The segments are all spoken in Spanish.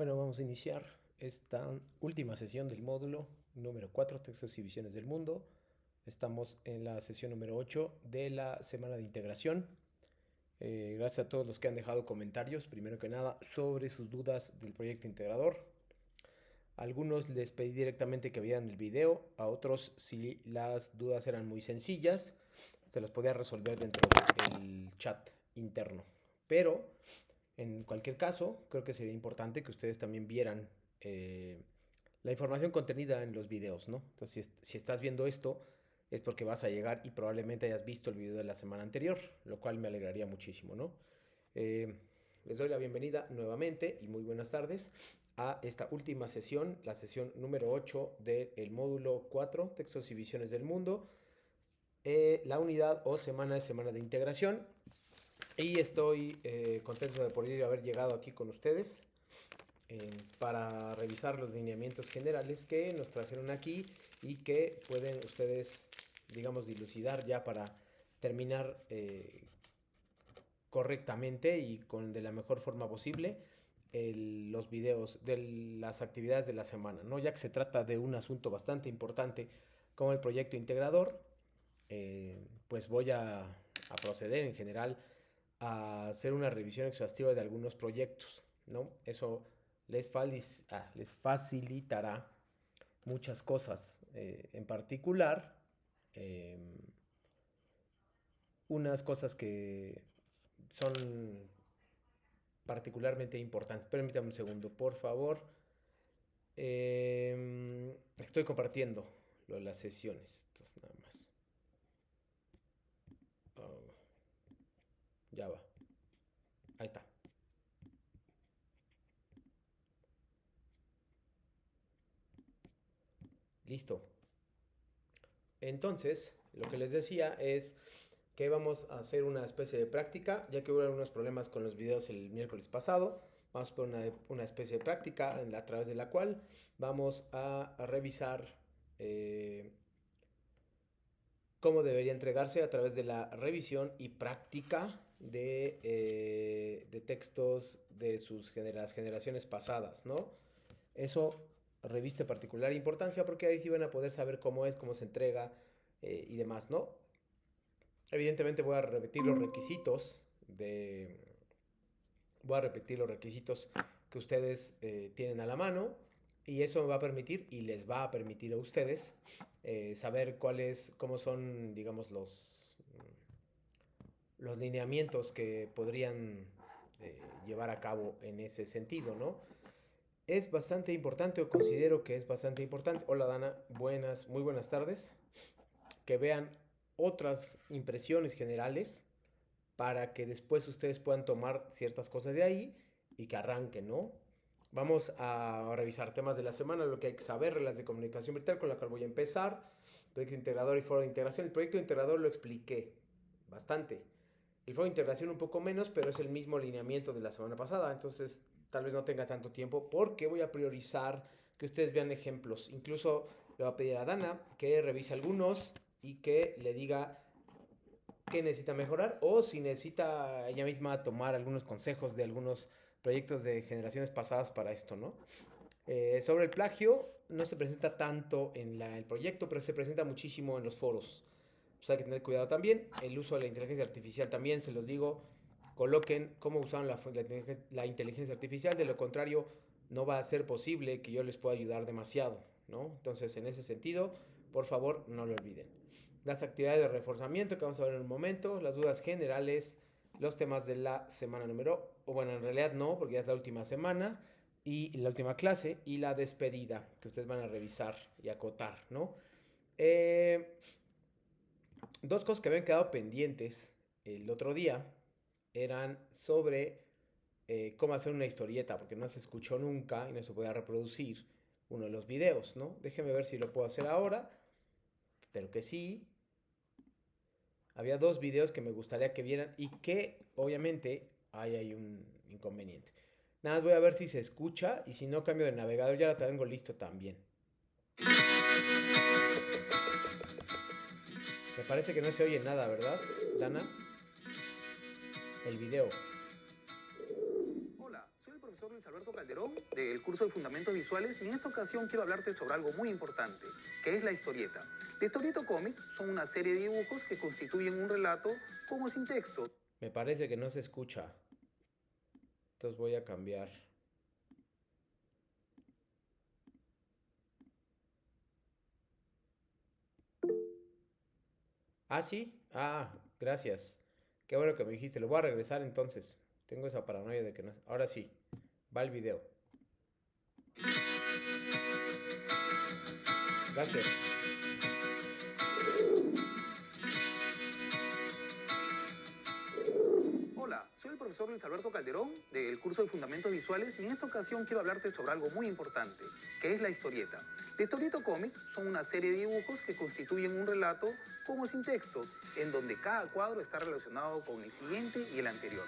Bueno, vamos a iniciar esta última sesión del módulo número 4, textos y visiones del mundo. Estamos en la sesión número 8 de la semana de integración. Gracias a todos los que han dejado comentarios, primero que nada, sobre sus dudas del proyecto integrador. A algunos les pedí directamente que vieran el video, a otros, si las dudas eran muy sencillas, se las podía resolver dentro del chat interno. Pero en cualquier caso, creo que sería importante que ustedes también vieran la información contenida en los videos, ¿no? Entonces, si estás viendo esto, es porque vas a llegar y probablemente hayas visto el video de la semana anterior, lo cual me alegraría muchísimo, ¿no? Eh, Les doy la bienvenida nuevamente y muy buenas tardes a esta última sesión, la sesión número 8 del módulo 4, textos y visiones del mundo, la unidad o semana es semana de integración. Y estoy contento de poder haber llegado aquí con ustedes para revisar los lineamientos generales que nos trajeron aquí y que pueden ustedes, digamos, dilucidar ya para terminar correctamente y de la mejor forma posible los videos de las actividades de la semana, ¿no? Ya que se trata de un asunto bastante importante como el proyecto integrador, pues voy a proceder en general a hacer una revisión exhaustiva de algunos proyectos, ¿no? Eso les facilitará muchas cosas, en particular, eh, unas cosas que son particularmente importantes. Permítame un segundo, por favor. Estoy compartiendo las sesiones, entonces nada más. Oh, ya va. Ahí está. Listo. Entonces, lo que les decía es que vamos a hacer una especie de práctica, ya que hubo algunos problemas con los videos el miércoles pasado. Vamos a poner una especie de práctica a través de la cual vamos a revisar cómo debería entregarse a través de la revisión y práctica de textos de las generaciones pasadas, ¿no? Eso reviste particular importancia porque ahí sí van a poder saber cómo es, cómo se entrega y demás, ¿no? Evidentemente voy a repetir los requisitos que ustedes tienen a la mano y eso me va a permitir y les va a permitir a ustedes saber cómo son, digamos, los lineamientos que podrían llevar a cabo en ese sentido, ¿no? Es bastante importante o considero que es bastante importante. Hola Dana, muy buenas tardes. Que vean otras impresiones generales para que después ustedes puedan tomar ciertas cosas de ahí y que arranquen, ¿no? Vamos a revisar temas de la semana, lo que hay que saber, reglas de comunicación virtual con la cual voy a empezar, proyecto integrador y foro de integración. El proyecto integrador lo expliqué bastante. El foro de integración un poco menos, pero es el mismo lineamiento de la semana pasada, entonces tal vez no tenga tanto tiempo porque voy a priorizar que ustedes vean ejemplos. Incluso le voy a pedir a Dana que revise algunos y que le diga qué necesita mejorar o si necesita ella misma tomar algunos consejos de algunos proyectos de generaciones pasadas para esto, ¿no? Sobre el plagio, no se presenta tanto en el proyecto, pero se presenta muchísimo en los foros. Pues hay que tener cuidado también. El uso de la inteligencia artificial también, se los digo, coloquen cómo usaron la inteligencia artificial, de lo contrario no va a ser posible que yo les pueda ayudar demasiado, ¿no? Entonces, en ese sentido, por favor, no lo olviden. Las actividades de reforzamiento que vamos a ver en un momento, las dudas generales, los temas de la semana o bueno, en realidad no, porque ya es la última semana, y la última clase, y la despedida, que ustedes van a revisar y acotar, ¿no? Eh, Dos cosas que habían quedado pendientes el otro día eran sobre cómo hacer una historieta, porque no se escuchó nunca y no se podía reproducir uno de los videos, ¿no? Déjenme ver si lo puedo hacer ahora, pero que sí. Había dos videos que me gustaría que vieran y que obviamente ahí hay un inconveniente. Nada más voy a ver si se escucha y si no cambio de navegador, ya lo tengo listo también. Me parece que no se oye nada, ¿verdad, Dana? El video. Luis Alberto Calderón, del curso de Fundamentos Visuales, y en esta ocasión quiero hablarte sobre algo muy importante, que es la historieta. La historieta o cómic son una serie de dibujos que constituyen un relato con o sin texto. Me parece que no se escucha. Entonces voy a cambiar. Ah, sí. Ah, gracias. Qué bueno que me dijiste. Lo voy a regresar entonces. Tengo esa paranoia de que no. Ahora sí. Va el video. Gracias. Hola, soy el profesor Luis Alberto Calderón, del curso de Fundamentos Visuales, y en esta ocasión quiero hablarte sobre algo muy importante, que es la historieta. La historieta o cómic son una serie de dibujos que constituyen un relato con o sin texto, en donde cada cuadro está relacionado con el siguiente y el anterior.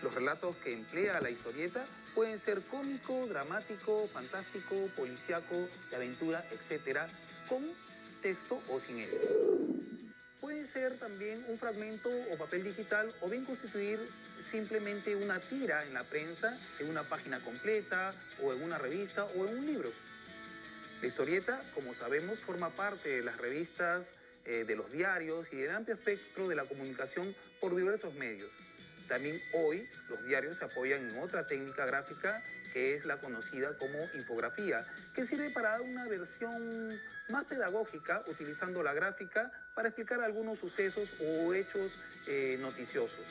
Los relatos que emplea la historieta pueden ser cómico, dramático, fantástico, policíaco, de aventura, etc., con texto o sin él. Puede ser también un fragmento o papel digital, o bien constituir simplemente una tira en la prensa, en una página completa, o en una revista, o en un libro. La historieta, como sabemos, forma parte de las revistas, de los diarios y del amplio espectro de la comunicación por diversos medios. También hoy los diarios se apoyan en otra técnica gráfica que es la conocida como infografía, que sirve para dar una versión más pedagógica utilizando la gráfica para explicar algunos sucesos o hechos noticiosos.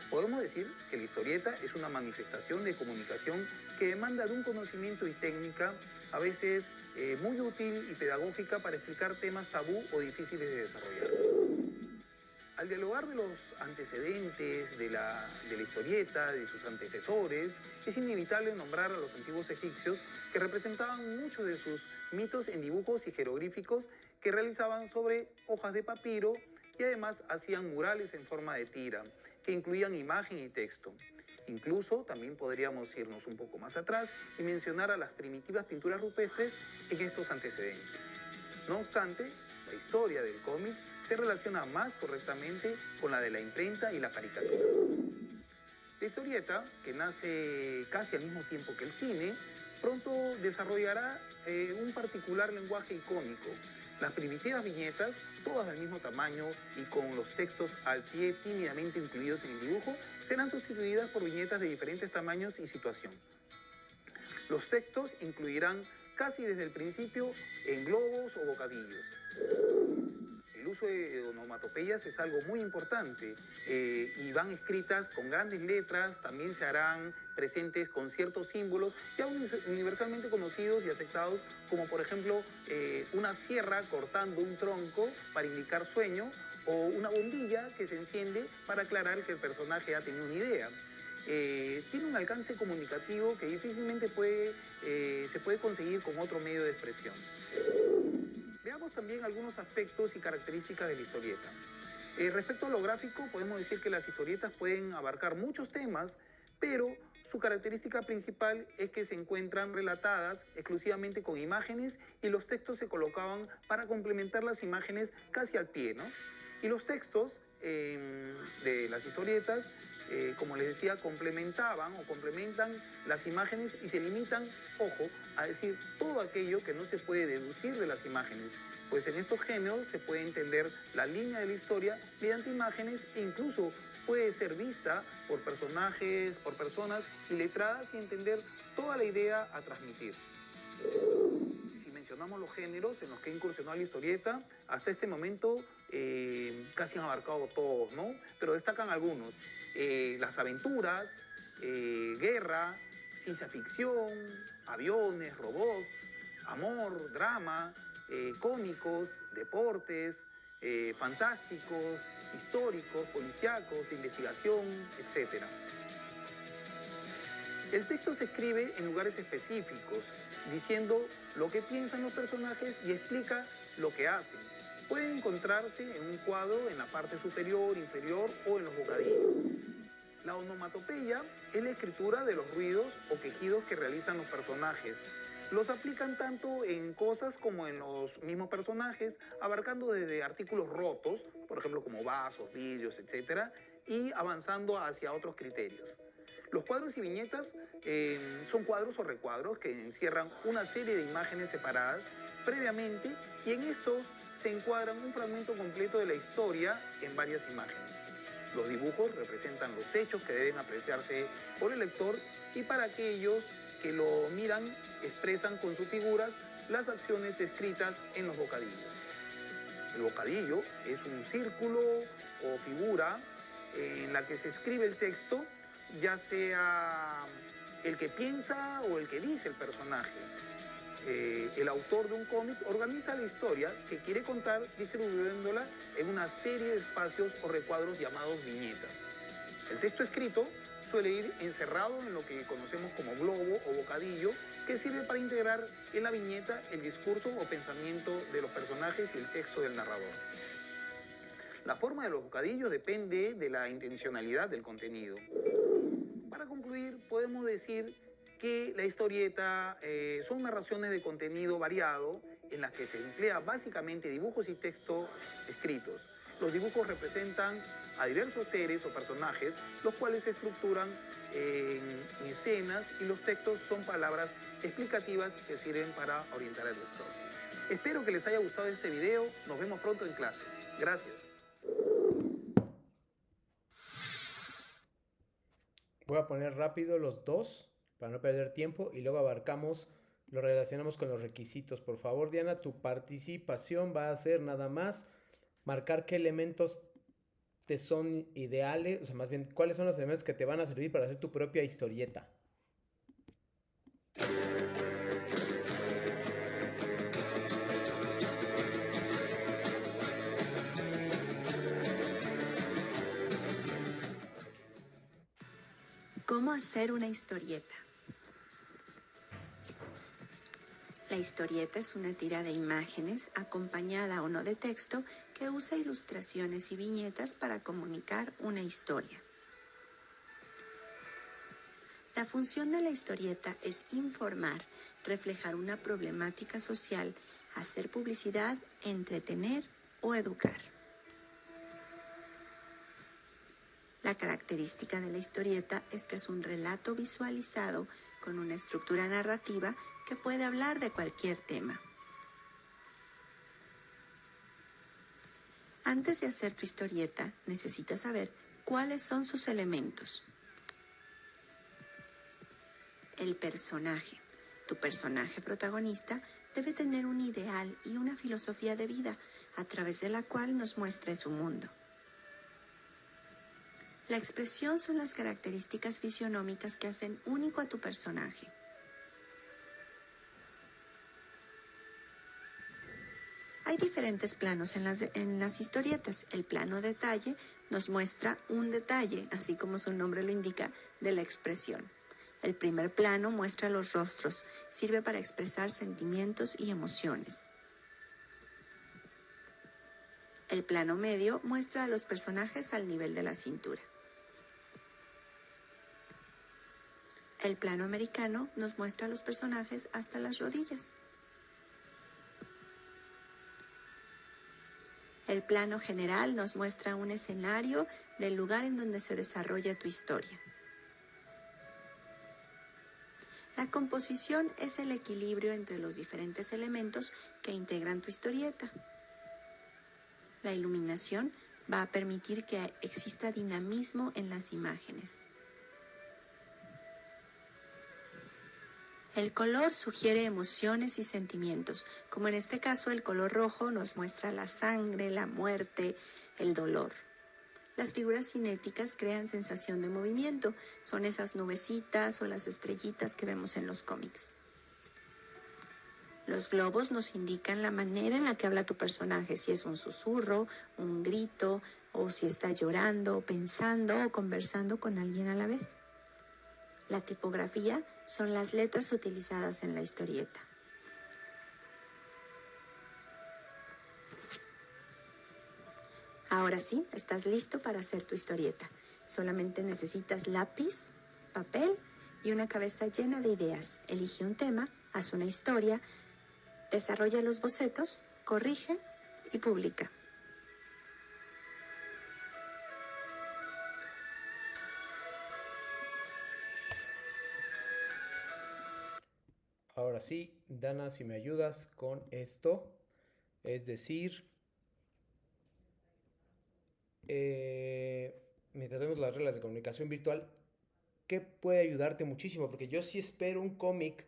Podemos decir que la historieta es una manifestación de comunicación que demanda de un conocimiento y técnica a veces muy útil y pedagógica para explicar temas tabú o difíciles de desarrollar. Al dialogar de los antecedentes de la historieta, de sus antecesores, es inevitable nombrar a los antiguos egipcios que representaban muchos de sus mitos en dibujos y jeroglíficos que realizaban sobre hojas de papiro y además hacían murales en forma de tira, que incluían imagen y texto. Incluso también podríamos irnos un poco más atrás y mencionar a las primitivas pinturas rupestres en estos antecedentes. No obstante, la historia del cómic se relaciona más correctamente con la de la imprenta y la caricatura. La historieta, que nace casi al mismo tiempo que el cine, pronto desarrollará un particular lenguaje icónico. Las primitivas viñetas, todas del mismo tamaño y con los textos al pie tímidamente incluidos en el dibujo, serán sustituidas por viñetas de diferentes tamaños y situación. Los textos incluirán casi desde el principio en globos o bocadillos. El uso de onomatopeyas es algo muy importante y van escritas con grandes letras, también se harán presentes con ciertos símbolos ya universalmente conocidos y aceptados, como por ejemplo una sierra cortando un tronco para indicar sueño, o una bombilla que se enciende para aclarar que el personaje ha tenido una idea. Tiene un alcance comunicativo que difícilmente se puede conseguir con otro medio de expresión. Veamos también algunos aspectos y características de la historieta. Respecto a lo gráfico, podemos decir que las historietas pueden abarcar muchos temas, pero su característica principal es que se encuentran relatadas exclusivamente con imágenes y los textos se colocaban para complementar las imágenes casi al pie, ¿no? Y los textos de las historietas, como les decía, complementaban o complementan las imágenes y se limitan, ojo, a decir todo aquello que no se puede deducir de las imágenes, pues en estos géneros se puede entender la línea de la historia mediante imágenes e incluso puede ser vista por personajes, por personas iletradas y entender toda la idea a transmitir. Si mencionamos los géneros en los que incursionó la historieta, hasta este momento casi han abarcado todos, ¿no? Pero destacan algunos. Las aventuras, guerra, ciencia ficción, aviones, robots, amor, drama, cómicos, deportes, fantásticos, históricos, policíacos, de investigación, etc. El texto se escribe en lugares específicos, diciendo lo que piensan los personajes y explica lo que hacen. Puede encontrarse en un cuadro en la parte superior, inferior o en los bocadillos. La onomatopeya es la escritura de los ruidos o quejidos que realizan los personajes. Los aplican tanto en cosas como en los mismos personajes, abarcando desde artículos rotos, por ejemplo como vasos, vidrios, etc., y avanzando hacia otros criterios. Los cuadros y viñetas son cuadros o recuadros que encierran una serie de imágenes separadas previamente y en estos se encuadran un fragmento completo de la historia en varias imágenes. Los dibujos representan los hechos que deben apreciarse por el lector y para aquellos que lo miran expresan con sus figuras las acciones escritas en los bocadillos. El bocadillo es un círculo o figura en la que se escribe el texto, ya sea el que piensa o el que dice el personaje. El autor de un cómic organiza la historia que quiere contar distribuyéndola en una serie de espacios o recuadros llamados viñetas. El texto escrito suele ir encerrado en lo que conocemos como globo o bocadillo, que sirve para integrar en la viñeta el discurso o pensamiento de los personajes y el texto del narrador. La forma de los bocadillos depende de la intencionalidad del contenido. Para concluir, podemos decir que la historieta son narraciones de contenido variado en las que se emplea básicamente dibujos y textos escritos. Los dibujos representan a diversos seres o personajes, los cuales se estructuran en escenas y los textos son palabras explicativas que sirven para orientar al lector. Espero que les haya gustado este video. Nos vemos pronto en clase. Gracias. Voy a poner rápido los dos para no perder tiempo y luego lo relacionamos con los requisitos. Por favor, Diana, tu participación va a ser nada más marcar qué elementos te son ideales, o sea, más bien, cuáles son los elementos que te van a servir para hacer tu propia historieta. ¿Cómo hacer una historieta? La historieta es una tira de imágenes, acompañada o no de texto, que usa ilustraciones y viñetas para comunicar una historia. La función de la historieta es informar, reflejar una problemática social, hacer publicidad, entretener o educar. La característica de la historieta es que es un relato visualizado con una estructura narrativa que puede hablar de cualquier tema. Antes de hacer tu historieta, necesitas saber cuáles son sus elementos. El personaje. Tu personaje protagonista debe tener un ideal y una filosofía de vida a través de la cual nos muestre su mundo. La expresión son las características fisionómicas que hacen único a tu personaje. Hay diferentes planos en las historietas. El plano detalle nos muestra un detalle, así como su nombre lo indica, de la expresión. El primer plano muestra los rostros, sirve para expresar sentimientos y emociones. El plano medio muestra a los personajes al nivel de la cintura. El plano americano nos muestra a los personajes hasta las rodillas. El plano general nos muestra un escenario del lugar en donde se desarrolla tu historia. La composición es el equilibrio entre los diferentes elementos que integran tu historieta. La iluminación va a permitir que exista dinamismo en las imágenes. El color sugiere emociones y sentimientos, como en este caso el color rojo nos muestra la sangre, la muerte, el dolor. Las figuras cinéticas crean sensación de movimiento, son esas nubecitas o las estrellitas que vemos en los cómics. Los globos nos indican la manera en la que habla tu personaje, si es un susurro, un grito, o si está llorando, pensando o conversando con alguien a la vez. La tipografía son las letras utilizadas en la historieta. Ahora sí, estás listo para hacer tu historieta. Solamente necesitas lápiz, papel y una cabeza llena de ideas. Elige un tema, haz una historia, desarrolla los bocetos, corrige y publica. Ahora sí, Dana, si me ayudas con esto. Es decir, mientras vemos las reglas de comunicación virtual, ¿qué puede ayudarte muchísimo? Porque yo sí espero un cómic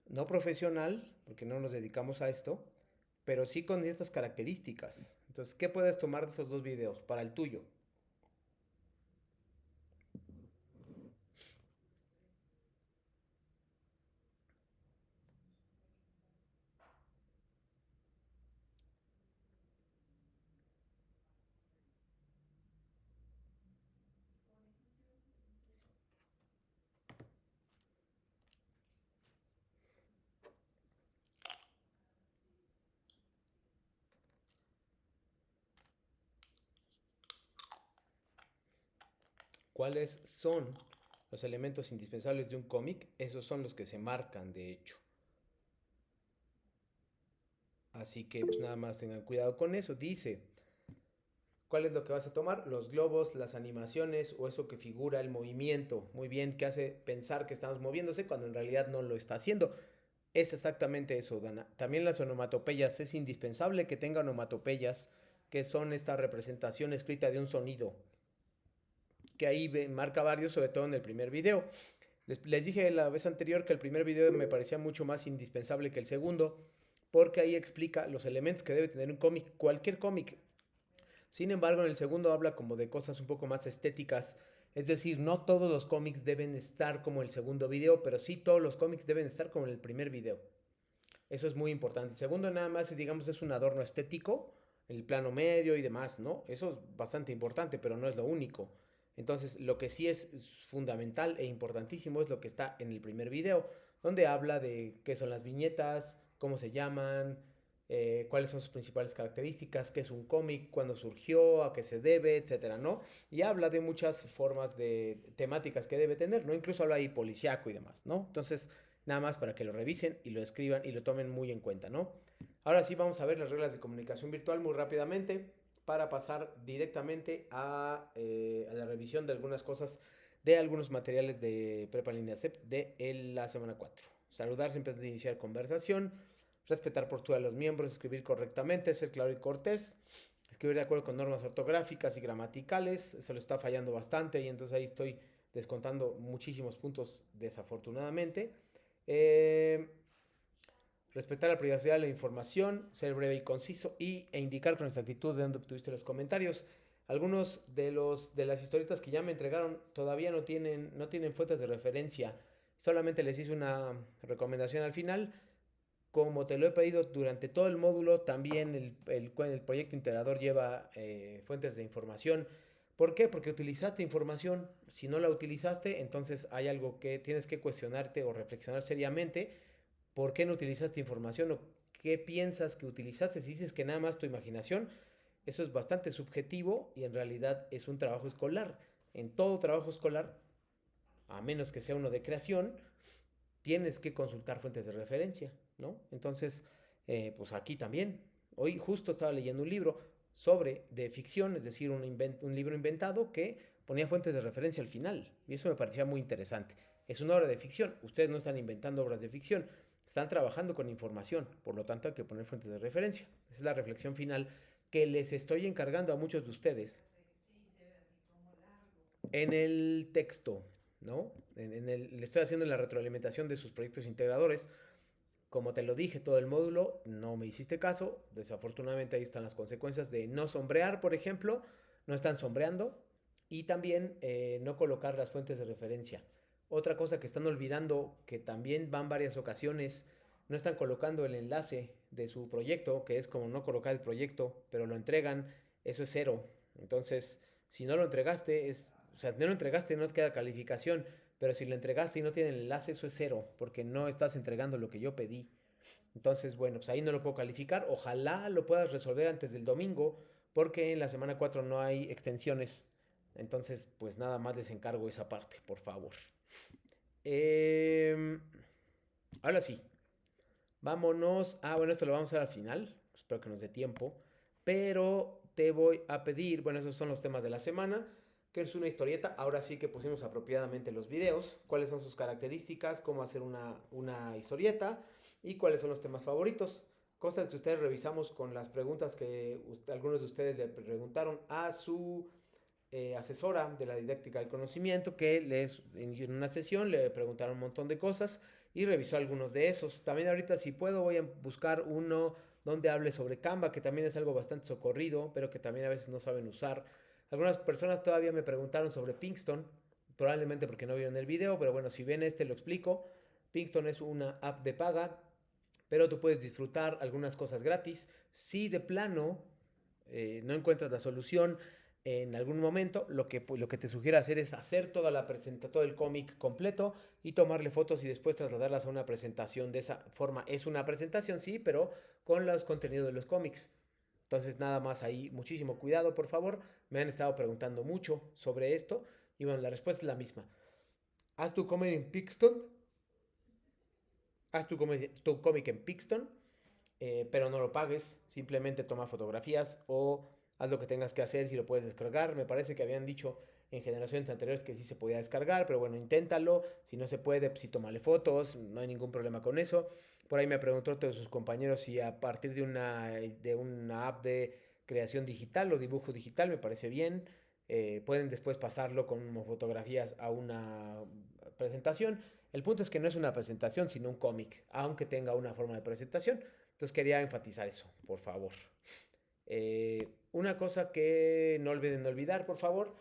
no profesional, porque no nos dedicamos a esto, pero sí con estas características. Entonces, ¿qué puedes tomar de esos dos videos para el tuyo? ¿Cuáles son los elementos indispensables de un cómic? Esos son los que se marcan, de hecho. Así que pues nada más tengan cuidado con eso. Dice, ¿cuál es lo que vas a tomar? Los globos, las animaciones o eso que figura el movimiento. Muy bien, que hace pensar que estamos moviéndose cuando en realidad no lo está haciendo. Es exactamente eso, Dana. También las onomatopeyas. Es indispensable que tengan onomatopeyas, que son esta representación escrita de un sonido, que ahí marca varios, sobre todo en el primer video. Les dije la vez anterior que el primer video me parecía mucho más indispensable que el segundo, porque ahí explica los elementos que debe tener un cómic, cualquier cómic. Sin embargo, en el segundo habla como de cosas un poco más estéticas. Es decir, no todos los cómics deben estar como el segundo video, pero sí todos los cómics deben estar como en el primer video. Eso es muy importante. El segundo nada más, digamos, es un adorno estético, el plano medio y demás, ¿no? Eso es bastante importante, pero no es lo único. Entonces, lo que sí es fundamental e importantísimo es lo que está en el primer video, donde habla de qué son las viñetas, cómo se llaman, cuáles son sus principales características, qué es un cómic, cuándo surgió, a qué se debe, etcétera, ¿no? Y habla de muchas formas de temáticas que debe tener, ¿no? Incluso habla ahí policíaco y demás, ¿no? Entonces, nada más para que lo revisen y lo escriban y lo tomen muy en cuenta, ¿no? Ahora sí vamos a ver las reglas de comunicación virtual muy rápidamente para pasar directamente a la revisión de algunas cosas de algunos materiales de Prepa Línea CEP de la semana 4. Saludar siempre antes de iniciar conversación, respetar postura de los miembros, escribir correctamente, ser claro y cortés, escribir de acuerdo con normas ortográficas y gramaticales. Eso le está fallando bastante y entonces ahí estoy descontando muchísimos puntos desafortunadamente. Respetar la privacidad de la información, ser breve y conciso e indicar con exactitud de dónde obtuviste los comentarios. Algunos de las historietas que ya me entregaron todavía no tienen fuentes de referencia. Solamente les hice una recomendación al final. Como te lo he pedido durante todo el módulo, también el proyecto integrador lleva fuentes de información. ¿Por qué? Porque utilizaste información. Si no la utilizaste, entonces hay algo que tienes que cuestionarte o reflexionar seriamente. ¿Por qué no utilizaste información o qué piensas que utilizaste? Si dices que nada más tu imaginación, eso es bastante subjetivo y en realidad es un trabajo escolar. En todo trabajo escolar, a menos que sea uno de creación, tienes que consultar fuentes de referencia, ¿no? Entonces, pues aquí también. Hoy justo estaba leyendo un libro de ficción, es decir, un libro inventado que ponía fuentes de referencia al final. Y eso me parecía muy interesante. Es una obra de ficción. Ustedes no están inventando obras de ficción. Están trabajando con información. Por lo tanto, hay que poner fuentes de referencia. Esa es la reflexión final que les estoy encargando a muchos de ustedes en el texto, ¿no? Le estoy haciendo la retroalimentación de sus proyectos integradores. Como te lo dije, todo el módulo, no me hiciste caso. Desafortunadamente ahí están las consecuencias de no sombrear, por ejemplo. No están sombreando. Y también no colocar las fuentes de referencia. Otra cosa que están olvidando, que también van varias ocasiones, no están colocando el enlace de su proyecto, que es como no colocar el proyecto, pero lo entregan, eso es cero. Entonces, si no lo entregaste, o sea, no lo entregaste, no te queda calificación, pero si lo entregaste y no tiene el enlace, eso es cero, porque no estás entregando lo que yo pedí. Entonces, bueno, pues ahí no lo puedo calificar. Ojalá lo puedas resolver antes del domingo, porque en la semana 4 no hay extensiones. Entonces, pues nada más les encargo esa parte, por favor. Eh, Ahora sí, vámonos. Bueno, esto lo vamos a hacer al final. Espero que nos dé tiempo. Pero te voy a pedir, bueno, esos son los temas de la semana. ¿Qué es una historieta? Ahora sí que pusimos apropiadamente los videos, cuáles son sus características, cómo hacer una historieta y cuáles son los temas favoritos. Cosas que ustedes revisamos con las preguntas que algunos de ustedes le preguntaron a su asesora de la didáctica del conocimiento, que en una sesión le preguntaron un montón de cosas y revisó algunos de esos. También ahorita, si puedo, voy a buscar uno donde hable sobre Canva, que también es algo bastante socorrido, pero que también a veces no saben usar. Algunas personas todavía me preguntaron sobre Pinkston, probablemente porque no vieron el video, pero bueno, si ven lo explico. Pinkston es una app de paga, pero tú puedes disfrutar algunas cosas gratis. Si de plano no encuentras la solución en algún momento, lo que te sugiero hacer es hacer todo el cómic completo y tomarle fotos y después trasladarlas a una presentación. De esa forma es una presentación, sí, pero con los contenidos de los cómics. Entonces nada más ahí, muchísimo cuidado, por favor. Me han estado preguntando mucho sobre esto y bueno, la respuesta es la misma. Haz tu cómic en Pixton. Haz tu cómic en Pixton, pero no lo pagues. Simplemente toma fotografías o haz lo que tengas que hacer si lo puedes descargar. Me parece que habían dicho en generaciones anteriores que sí se podía descargar, pero bueno, inténtalo. Si no se puede, pues sí, tómale fotos, no hay ningún problema con eso. Por ahí me preguntó otro de sus compañeros si a partir de una app de creación digital o dibujo digital, me parece bien. Pueden después pasarlo con fotografías a una presentación. El punto es que no es una presentación, sino un cómic, aunque tenga una forma de presentación. Entonces quería enfatizar eso, por favor. Una cosa que no olviden de olvidar, por favor.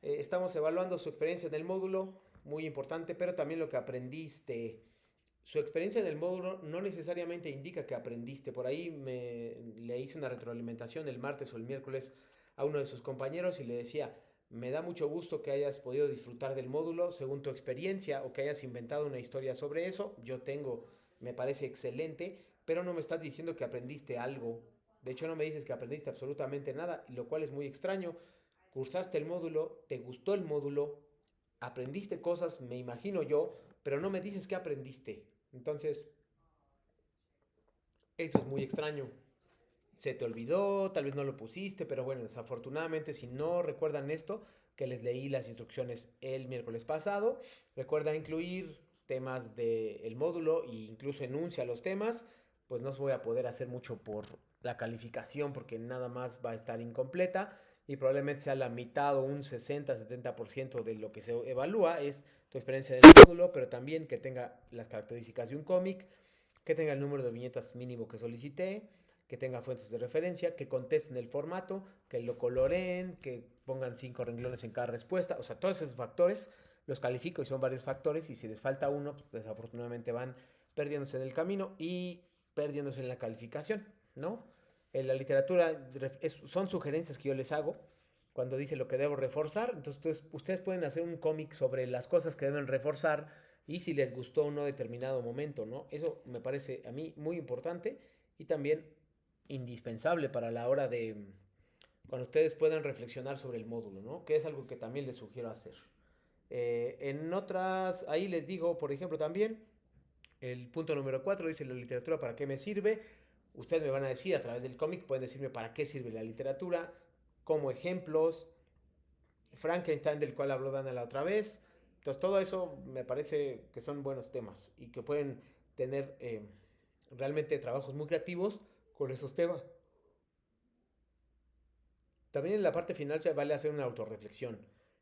Estamos evaluando su experiencia en el módulo, muy importante, pero también lo que aprendiste. Su experiencia en el módulo no necesariamente indica que aprendiste. Por ahí le hice una retroalimentación el martes o el miércoles a uno de sus compañeros y le decía, me da mucho gusto que hayas podido disfrutar del módulo según tu experiencia o que hayas inventado una historia sobre eso. Me parece excelente, pero no me estás diciendo que aprendiste algo. De hecho, no me dices que aprendiste absolutamente nada, lo cual es muy extraño. Cursaste el módulo, te gustó el módulo, aprendiste cosas, me imagino yo, pero no me dices qué aprendiste. Entonces, eso es muy extraño. Se te olvidó, tal vez no lo pusiste, pero bueno, desafortunadamente si no recuerdan esto, que les leí las instrucciones el miércoles pasado, recuerda incluir temas del módulo e incluso enuncia los temas, pues no os voy a poder hacer mucho por la calificación porque nada más va a estar incompleta y probablemente sea la mitad o un 60-70% de lo que se evalúa es tu experiencia del módulo, pero también que tenga las características de un cómic, que tenga el número de viñetas mínimo que solicité, que tenga fuentes de referencia, que contesten el formato, que lo coloreen, que pongan 5 renglones en cada respuesta. O sea, todos esos factores los califico y son varios factores y si les falta uno, pues desafortunadamente van perdiéndose en el camino y perdiéndose en la calificación, ¿no? En la literatura son sugerencias que yo les hago cuando dice lo que debo reforzar. Entonces ustedes pueden hacer un cómic sobre las cosas que deben reforzar y si les gustó o no determinado momento, ¿no? Eso me parece a mí muy importante y también indispensable para la hora de cuando ustedes puedan reflexionar sobre el módulo, ¿no? Que es algo que también les sugiero hacer. En otras, ahí les digo, por ejemplo, también, el punto número 4 dice la literatura para qué me sirve. Ustedes me van a decir a través del cómic, pueden decirme para qué sirve la literatura, como ejemplos, Frankenstein del cual habló Dana la otra vez. Entonces todo eso me parece que son buenos temas y que pueden tener realmente trabajos muy creativos con esos temas. También en la parte final se vale hacer una autorreflexión,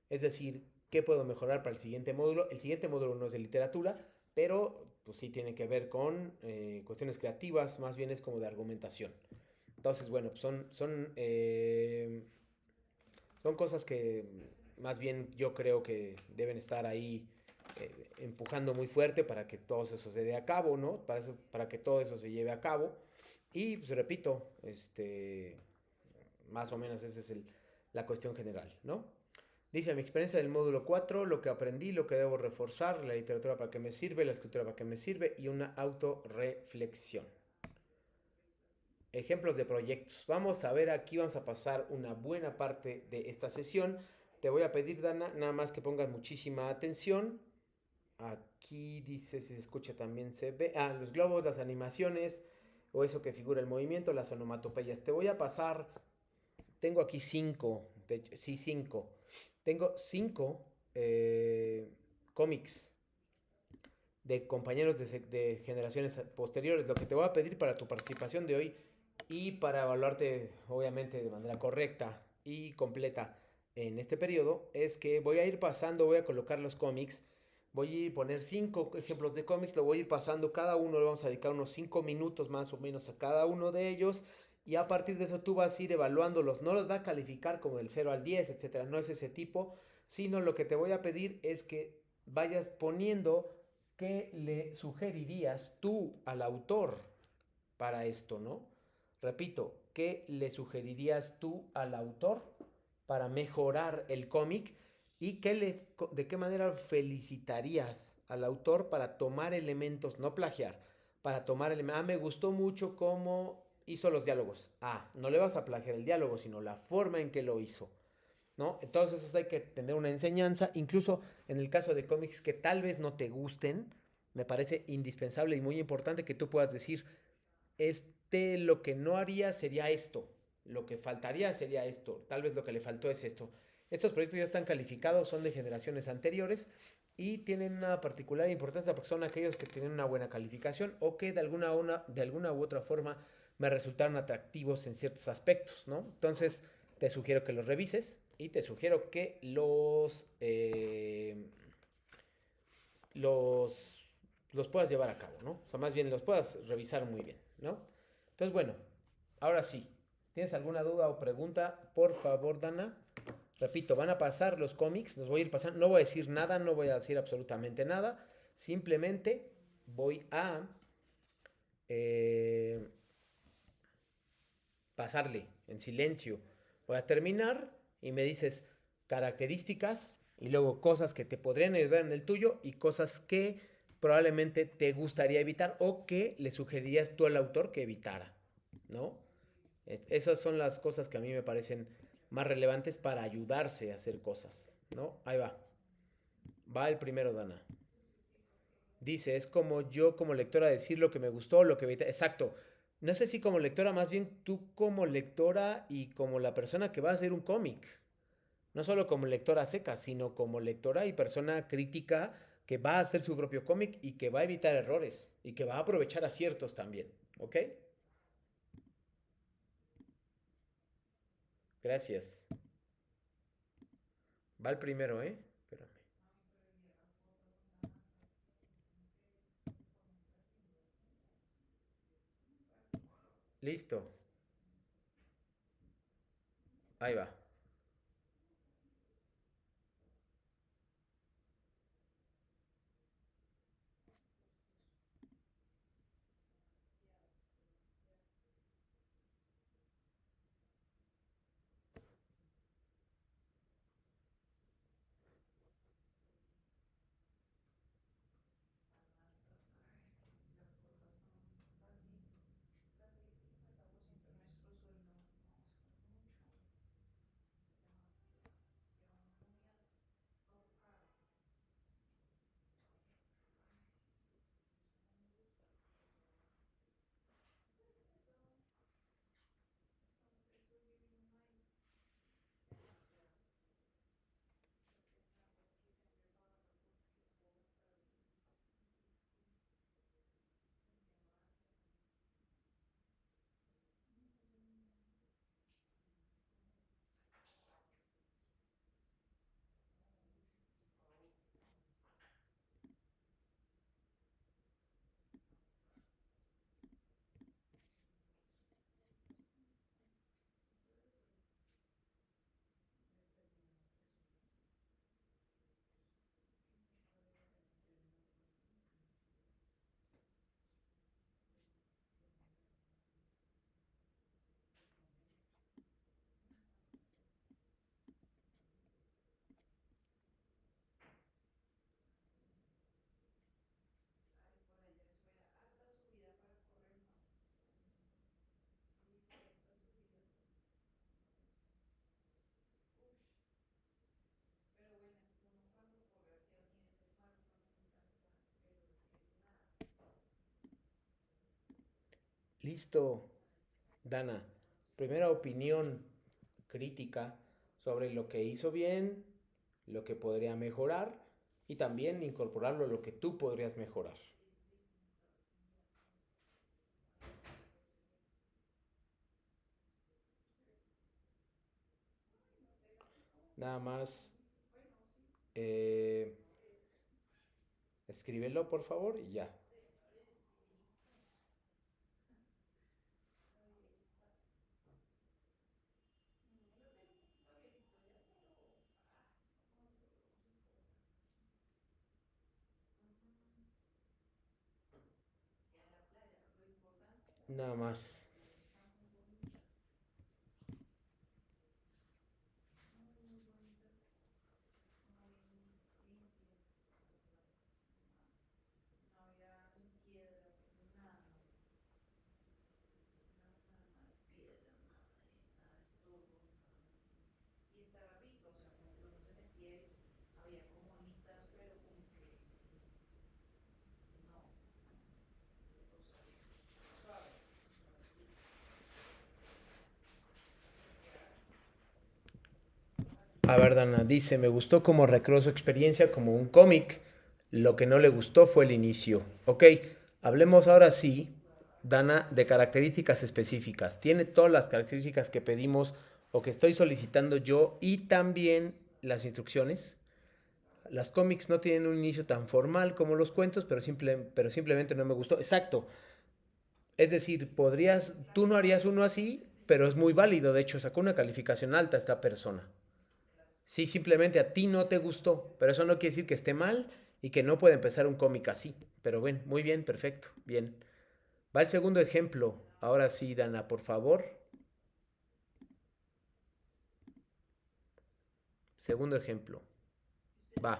es decir, ¿qué puedo mejorar para el siguiente módulo? El siguiente módulo no es de literatura, pero pues sí tiene que ver con cuestiones creativas, más bien es como de argumentación. Entonces, bueno, pues son cosas que más bien yo creo que deben estar ahí empujando muy fuerte para que todo eso se dé a cabo, ¿no? Para que todo eso se lleve a cabo. Y pues repito, más o menos esa es la cuestión general, ¿no? Dice, mi experiencia del módulo 4, lo que aprendí, lo que debo reforzar, la literatura para qué me sirve, la escritura para qué me sirve y una autorreflexión. Ejemplos de proyectos. Vamos a ver, aquí vamos a pasar una buena parte de esta sesión. Te voy a pedir, Dana, nada más que pongas muchísima atención. Aquí dice, si se escucha también se ve. Los globos, las animaciones o eso que figura el movimiento, las onomatopeyas. Te voy a pasar, tengo aquí 5, de hecho, sí, 5. Tengo 5 cómics de compañeros de generaciones posteriores. Lo que te voy a pedir para tu participación de hoy y para evaluarte, obviamente, de manera correcta y completa en este periodo, es que voy a ir pasando, voy a colocar los cómics, voy a ir a poner 5 ejemplos de cómics, lo voy a ir pasando cada uno, le vamos a dedicar unos 5 minutos más o menos a cada uno de ellos. Y a partir de eso tú vas a ir evaluándolos, no los va a calificar como del 0 al 10, etcétera, no es ese tipo, sino lo que te voy a pedir es que vayas poniendo qué le sugerirías tú al autor para esto, ¿no? Repito, ¿qué le sugerirías tú al autor para mejorar el cómic? ¿Y de qué manera felicitarías al autor para tomar elementos, no plagiar, para tomar elementos? Ah, me gustó mucho cómo hizo los diálogos. Ah, no le vas a plagiar el diálogo, sino la forma en que lo hizo, ¿no? Entonces hay que tener una enseñanza, incluso en el caso de cómics que tal vez no te gusten, me parece indispensable y muy importante que tú puedas decir, lo que no haría sería esto, lo que faltaría sería esto, tal vez lo que le faltó es esto. Estos proyectos ya están calificados, son de generaciones anteriores y tienen una particular importancia porque son aquellos que tienen una buena calificación o que de alguna u otra forma me resultaron atractivos en ciertos aspectos, ¿no? Entonces, te sugiero que los revises y te sugiero que los puedas llevar a cabo, ¿no? O sea, más bien los puedas revisar muy bien, ¿no? Entonces, bueno, ahora sí. ¿Tienes alguna duda o pregunta? Por favor, Dana. Repito, van a pasar los cómics, los voy a ir pasando. No voy a decir nada, no voy a decir absolutamente nada. Simplemente voy a eh, pasarle en silencio. Voy a terminar y me dices características y luego cosas que te podrían ayudar en el tuyo y cosas que probablemente te gustaría evitar o que le sugerirías tú al autor que evitara, ¿no? Esas son las cosas que a mí me parecen más relevantes para ayudarse a hacer cosas, ¿no? Ahí va. Va el primero, Dana. Dice, es como yo como lectora decir lo que me gustó, lo que evita. Exacto. No sé si como lectora, más bien tú como lectora y como la persona que va a hacer un cómic. No solo como lectora seca, sino como lectora y persona crítica que va a hacer su propio cómic y que va a evitar errores y que va a aprovechar aciertos también. ¿Ok? Gracias. Va el primero, ¿eh? Espérame. Listo. Ahí va. Listo. Dana, primera opinión crítica sobre lo que hizo bien, lo que podría mejorar y también incorporarlo a lo que tú podrías mejorar. Nada más eh, escríbelo por favor y ya. Nada más. A ver, Dana, dice, me gustó cómo recreó su experiencia como un cómic. Lo que no le gustó fue el inicio. Ok, hablemos ahora sí, Dana, de características específicas. Tiene todas las características que pedimos o que estoy solicitando yo y también las instrucciones. Las cómics no tienen un inicio tan formal como los cuentos, pero simplemente no me gustó. Exacto. Es decir, tú no harías uno así, pero es muy válido. De hecho, sacó una calificación alta esta persona. Sí, simplemente a ti no te gustó, pero eso no quiere decir que esté mal y que no pueda empezar un cómic así. Pero bueno, muy bien, perfecto, bien. Va el segundo ejemplo. Ahora sí, Dana, por favor. Segundo ejemplo. Va.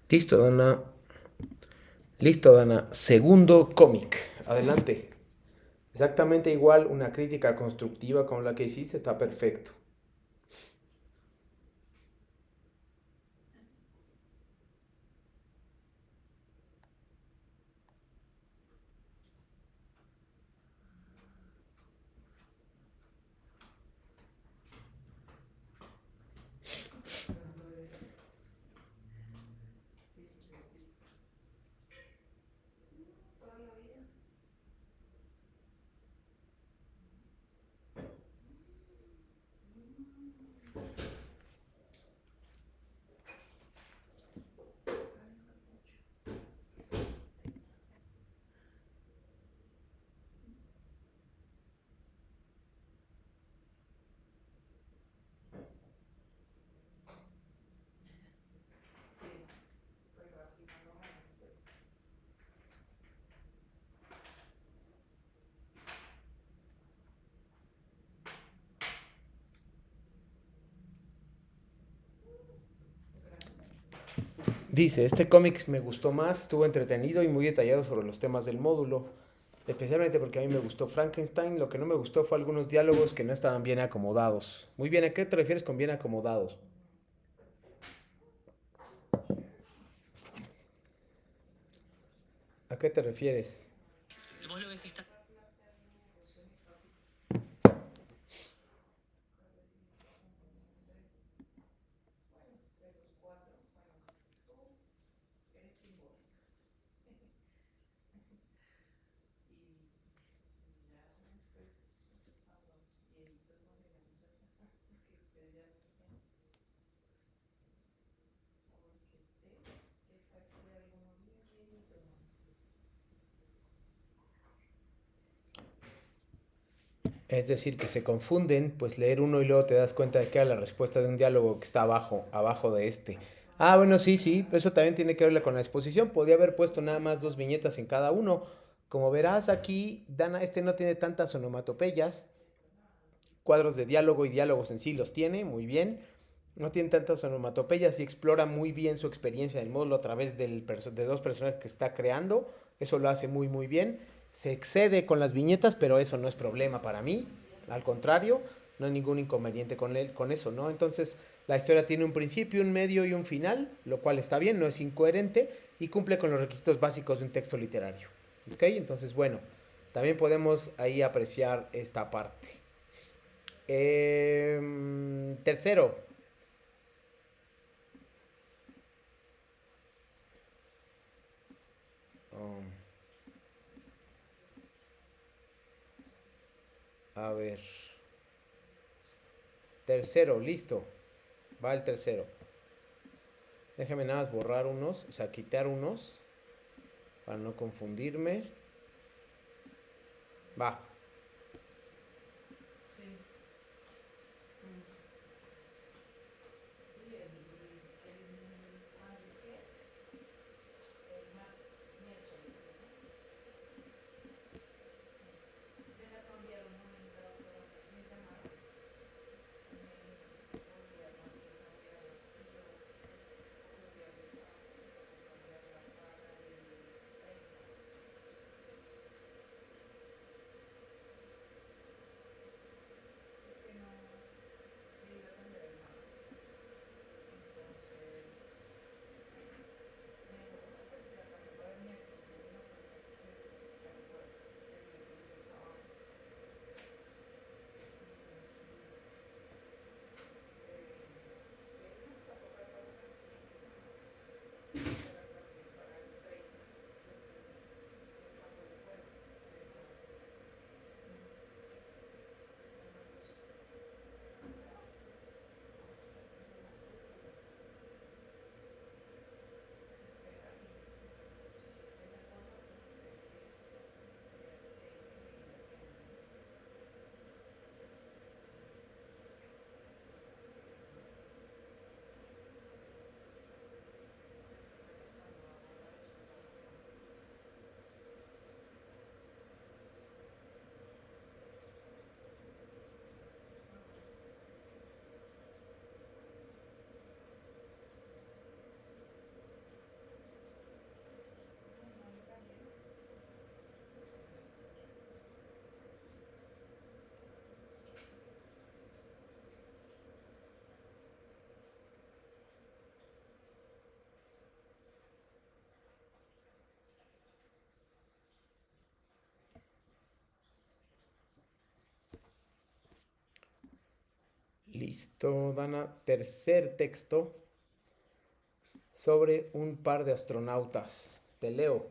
Listo, Dana. Listo, Dana. Segundo cómic. Adelante. Exactamente igual, una crítica constructiva como la que hiciste está perfecto. Dice, este cómic me gustó más, estuvo entretenido y muy detallado sobre los temas del módulo, especialmente porque a mí me gustó Frankenstein, lo que no me gustó fue algunos diálogos que no estaban bien acomodados. Muy bien, ¿a qué te refieres con bien acomodados? ¿A qué te refieres? Vos lo ves que está. Es decir, que se confunden, pues leer uno y luego te das cuenta de que era la respuesta de un diálogo que está abajo de este. Ah, bueno, sí, sí, eso también tiene que ver con la exposición. Podía haber puesto nada más 2 viñetas en cada uno. Como verás aquí, Dana, este no tiene tantas onomatopeyas. Cuadros de diálogo y diálogos en sí los tiene, muy bien. No tiene tantas onomatopeyas y explora muy bien su experiencia en el módulo a través de dos personajes que está creando. Eso lo hace muy, muy bien. Se excede con las viñetas, pero eso no es problema para mí. Al contrario, no hay ningún inconveniente con eso, ¿no? Entonces, la historia tiene un principio, un medio y un final, lo cual está bien, no es incoherente y cumple con los requisitos básicos de un texto literario. ¿Ok? Entonces, bueno, también podemos ahí apreciar esta parte. Tercero. um, a ver. Tercero, listo. Va el tercero. Déjame nada más borrar unos, o sea, quitar unos para no confundirme. Va. Listo, Dana. Tercer texto sobre un par de astronautas. Te leo.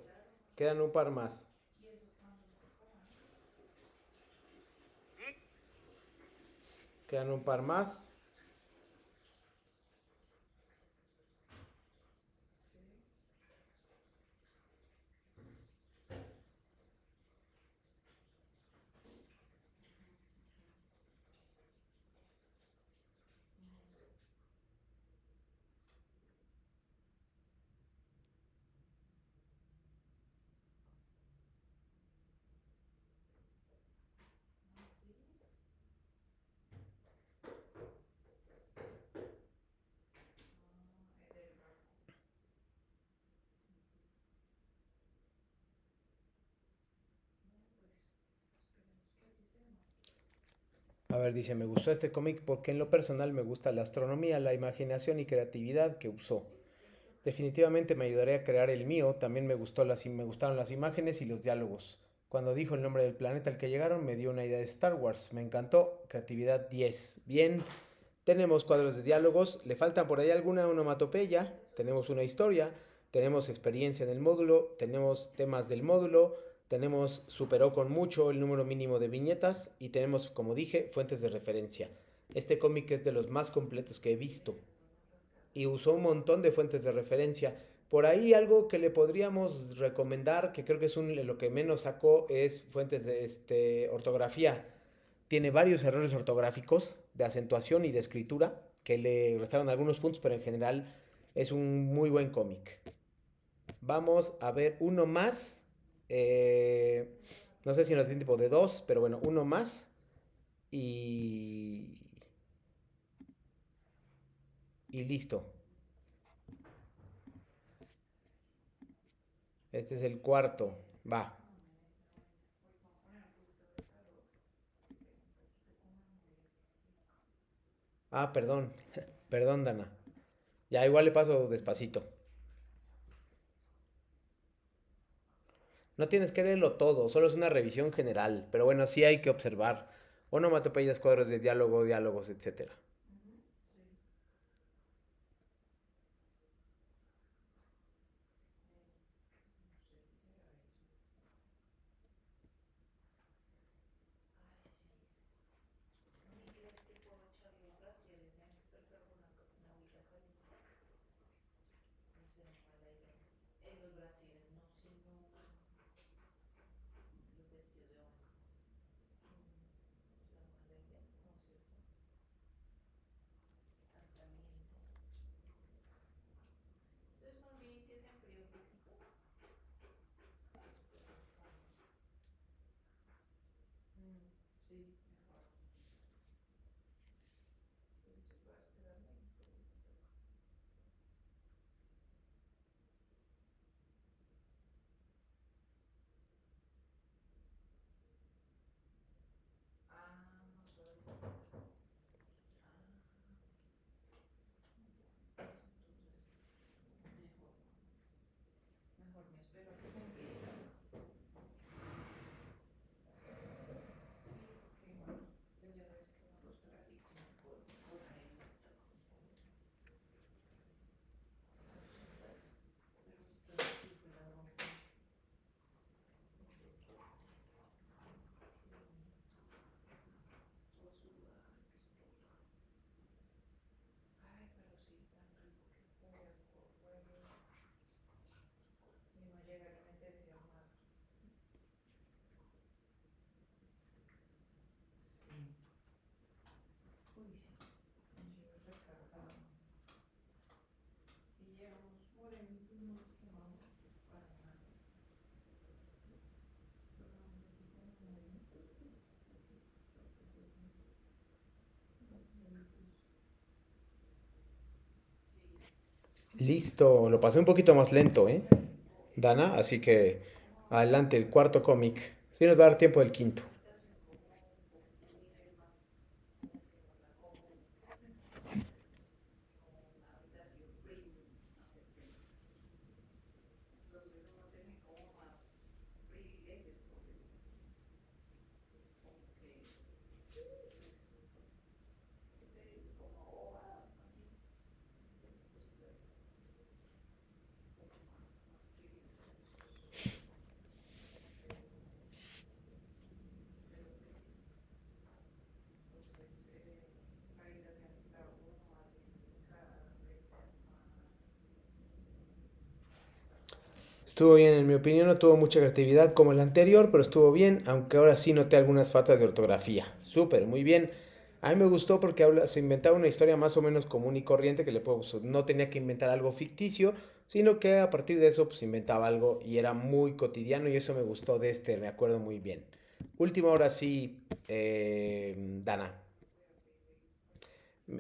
Quedan un par más. Quedan un par más. A ver, dice, me gustó este cómic porque en lo personal me gusta la astronomía, la imaginación y creatividad que usó. Definitivamente me ayudaría a crear el mío. También me gustaron las imágenes y los diálogos. Cuando dijo el nombre del planeta al que llegaron, me dio una idea de Star Wars. Me encantó. Creatividad 10. Bien, tenemos cuadros de diálogos. Le faltan por ahí alguna onomatopeya. Tenemos una historia. Tenemos experiencia en el módulo. Tenemos temas del módulo. Tenemos superó con mucho el número mínimo de viñetas. Y tenemos, como dije, fuentes de referencia. Este cómic es de los más completos que he visto y usó un montón de fuentes de referencia. Por ahí algo que le podríamos recomendar, que creo que es lo que menos sacó, es fuentes de ortografía. Tiene varios errores ortográficos de acentuación y de escritura que le restaron algunos puntos, pero en general es un muy buen cómic. Vamos a ver uno más. No sé si nos tiene tipo de dos, pero bueno, uno más. Y, y listo. Este es el cuarto. Va. Ah, perdón. Perdón, Dana. Ya igual le paso despacito. No tienes que leerlo todo, solo es una revisión general. Pero bueno, sí hay que observar. Onomatopeyas, cuadros de diálogo, diálogos, etcétera. Listo, lo pasé un poquito más lento, ¿eh? Dana, así que adelante, el cuarto cómic. Sí nos va a dar tiempo del quinto. Estuvo bien, en mi opinión no tuvo mucha creatividad como el anterior, pero estuvo bien, aunque ahora sí noté algunas faltas de ortografía. Súper, muy bien. A mí me gustó porque se inventaba una historia más o menos común y corriente que no tenía que inventar algo ficticio, sino que a partir de eso pues inventaba algo y era muy cotidiano y eso me gustó de este, me acuerdo muy bien. Último, ahora sí, Dana.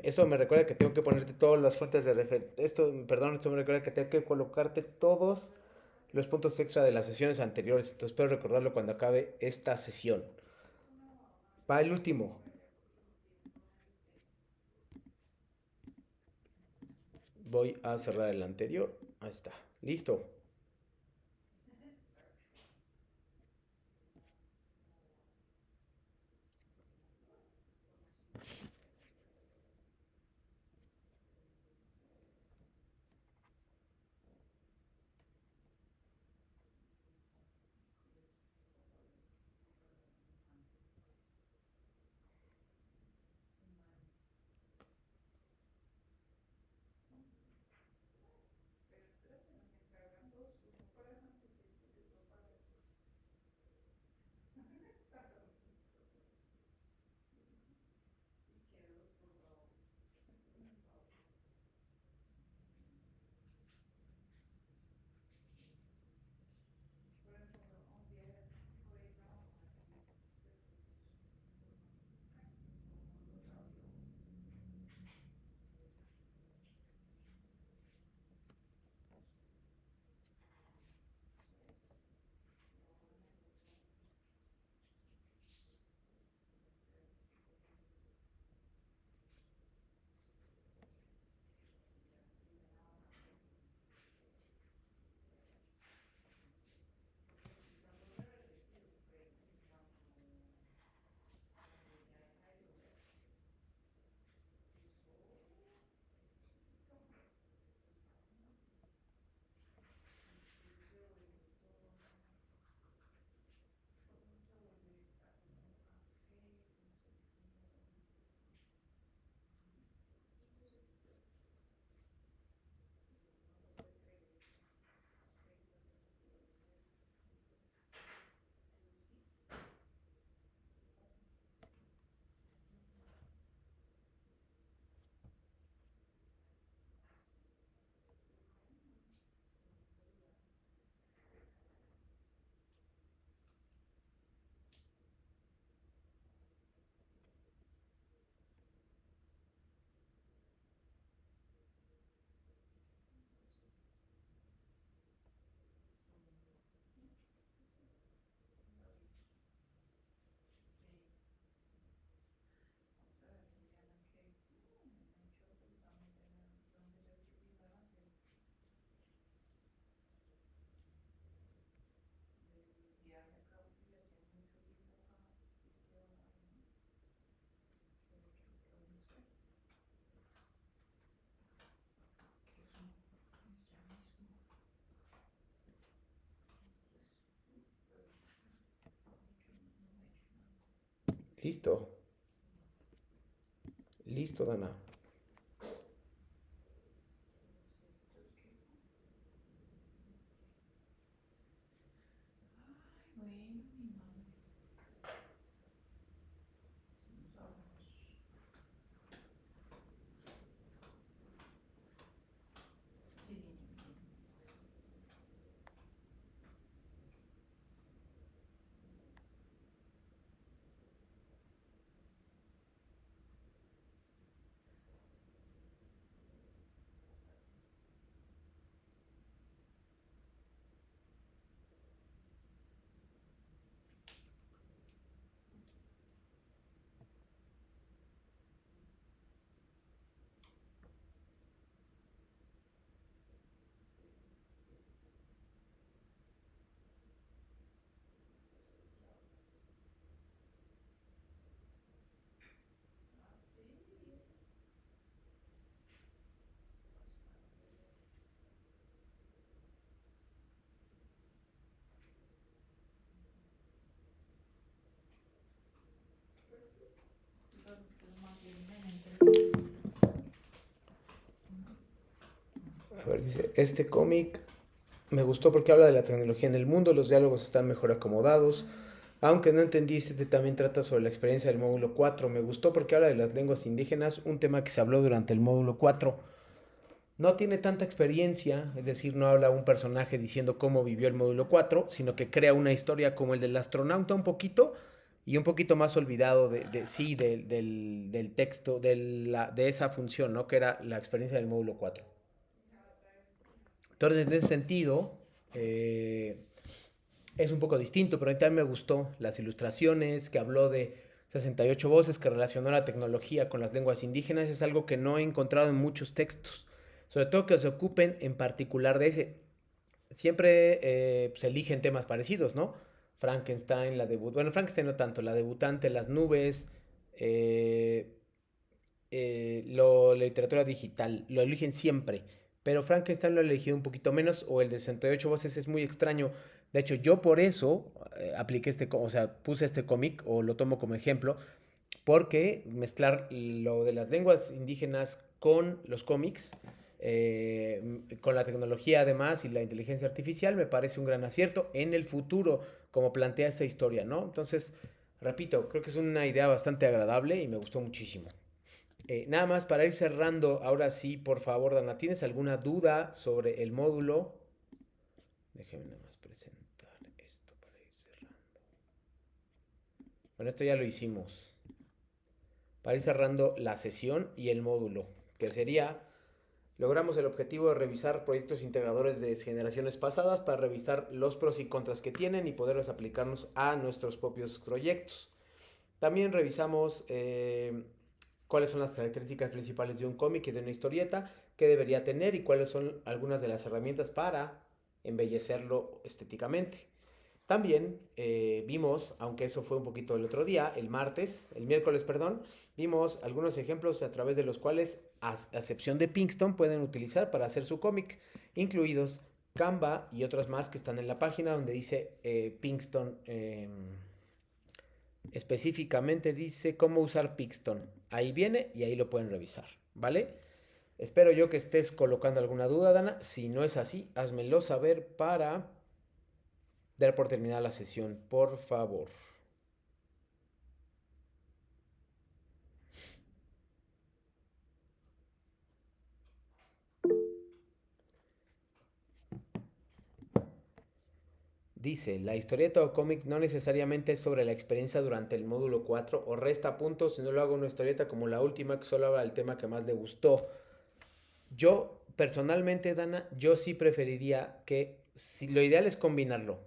Esto me recuerda que tengo que ponerte todas las fuentes de referencia. Esto me recuerda que tengo que colocarte todos los puntos extra de las sesiones anteriores. Entonces espero recordarlo cuando acabe esta sesión. Va el último. voy a cerrar el anterior. Ahí está. Listo. Listo. Listo, Dana. A ver, dice, este cómic me gustó porque habla de la tecnología en el mundo, los diálogos están mejor acomodados. Aunque no entendí, este también trata sobre la experiencia del módulo 4. Me gustó porque habla de las lenguas indígenas, un tema que se habló durante el módulo 4. No tiene tanta experiencia, es decir, no habla un personaje diciendo cómo vivió el módulo 4, sino que crea una historia como el del astronauta un poquito y un poquito más olvidado del texto, de esa función, ¿no? Que era la experiencia del módulo 4. Entonces, en ese sentido, es un poco distinto, pero a mí también me gustó las ilustraciones, que habló de 68 voces, que relacionó la tecnología con las lenguas indígenas. Es algo que no he encontrado en muchos textos. Sobre todo que se ocupen en particular de ese. Siempre pues, eligen temas parecidos, ¿no? Frankenstein, bueno, Frankenstein no tanto, la debutante, las nubes, eh, la literatura digital, lo eligen siempre. Pero Frankenstein lo he elegido un poquito menos, o el de 68 voces es muy extraño. De hecho, yo por eso apliqué o sea, puse este cómic, o lo tomo como ejemplo, porque mezclar lo de las lenguas indígenas con los cómics, con la tecnología además y la inteligencia artificial, me parece un gran acierto en el futuro, como plantea esta historia, ¿no? Entonces, repito, creo que es una idea bastante agradable y me gustó muchísimo. Nada más para ir cerrando, ahora sí, por favor, Dana, ¿tienes alguna duda sobre el módulo? Déjeme nada más presentar esto para ir cerrando. Bueno, esto ya lo hicimos. Para ir cerrando la sesión y el módulo, que sería, logramos el objetivo de revisar proyectos integradores de generaciones pasadas para revisar los pros y contras que tienen y poderlos aplicarnos a nuestros propios proyectos. También revisamos cuáles son las características principales de un cómic y de una historieta, qué debería tener y cuáles son algunas de las herramientas para embellecerlo estéticamente. También vimos, aunque eso fue un poquito el otro día, el miércoles, perdón, vimos algunos ejemplos a través de los cuales, a excepción de Pinkston, pueden utilizar para hacer su cómic, incluidos Canva y otras más que están en la página donde dice Pinkston, específicamente dice cómo usar Pinkston. Ahí viene y ahí lo pueden revisar, ¿vale? Espero yo que estés colocando alguna duda, Dana. Si no es así, házmelo saber para dar por terminada la sesión, por favor. Dice, la historieta o cómic no necesariamente es sobre la experiencia durante el módulo 4 o resta puntos si no lo hago una historieta como la última que solo habla del tema que más le gustó. Yo, personalmente, Dana, yo sí preferiría que, si lo ideal es combinarlo,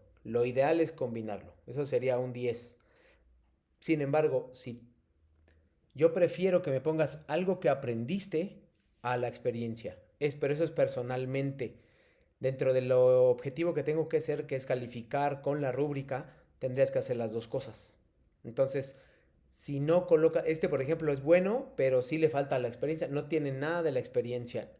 eso sería un 10. Sin embargo, si yo prefiero que me pongas algo que aprendiste a la experiencia, pero eso es personalmente. Dentro de lo objetivo que tengo que hacer, que es calificar con la rúbrica, tendrías que hacer las dos cosas. Entonces, si no coloca, por ejemplo es bueno, pero sí le falta la experiencia, no tiene nada de la experiencia.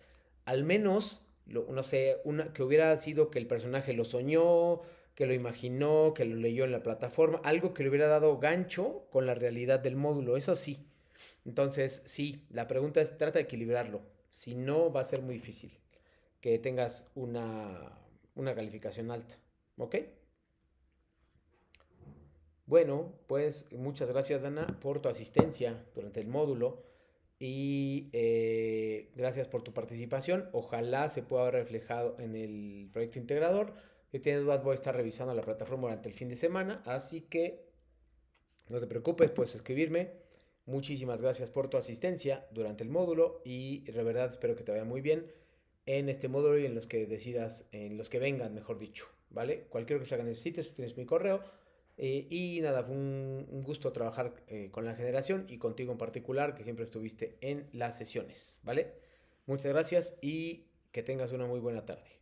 Al menos, no sé, que hubiera sido que el personaje lo soñó, que lo imaginó, que lo leyó en la plataforma, algo que le hubiera dado gancho con la realidad del módulo, eso sí. Entonces, sí, la pregunta es, trata de equilibrarlo, si no va a ser muy difícil que tengas una calificación alta, ¿ok? Bueno, pues muchas gracias, Dana, por tu asistencia durante el módulo y gracias por tu participación. Ojalá se pueda ver reflejado en el proyecto integrador. Si tienes dudas, voy a estar revisando la plataforma durante el fin de semana, así que no te preocupes, puedes escribirme. Muchísimas gracias por tu asistencia durante el módulo y de verdad espero que te vaya muy bien en este módulo y en los que decidas, en los que vengan, mejor dicho, ¿vale? Cualquier cosa que necesites, tienes mi correo. Y nada, fue un gusto trabajar con la generación y contigo en particular, que siempre estuviste en las sesiones, ¿vale? Muchas gracias y que tengas una muy buena tarde.